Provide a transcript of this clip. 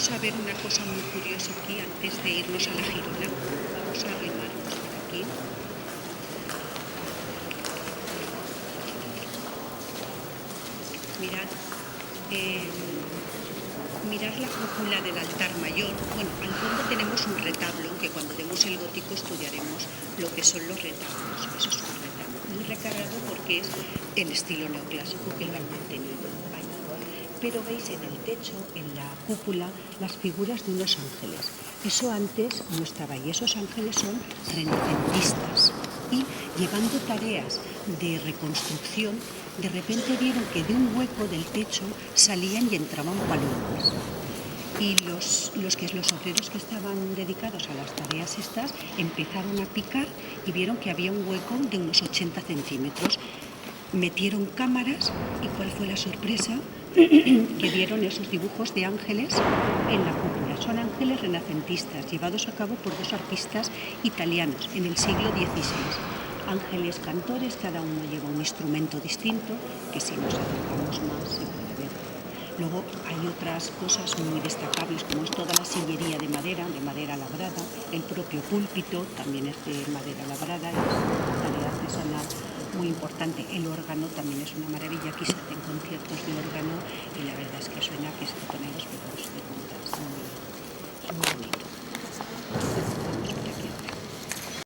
vamos a ver una cosa muy curiosa aquí antes de irnos a la girola. Vamos a arrimarnos por aquí. Mirad la cúpula del altar mayor. Bueno, al fondo tenemos un retablo, que cuando demos el gótico estudiaremos lo que son los retablos. Eso es un retablo muy recargado porque es el estilo neoclásico que lo han mantenido ahí. Pero veis en el techo, en la cúpula, las figuras de unos ángeles. Eso antes no estaba ahí. Esos ángeles son renacentistas. Y llevando tareas de reconstrucción, de repente vieron que de un hueco del techo salían y entraban palomas. Y los obreros que estaban dedicados a las tareas estas empezaron a picar y vieron que había un hueco de unos 80 centímetros. Metieron cámaras y ¿cuál fue la sorpresa? Que vieron esos dibujos de ángeles en la cúpula. Son ángeles renacentistas llevados a cabo por dos artistas italianos en el siglo XVI. Ángeles cantores, cada uno lleva un instrumento distinto, que si nos acercamos más se puede ver. Luego hay otras cosas muy destacables, como es toda la sillería de madera labrada, el propio púlpito también es de madera labrada, es una tarea artesanal muy importante. El órgano también es una maravilla, aquí se hacen conciertos de órgano y la verdad es que suena que se ponen los pelos de punta, es muy bonito.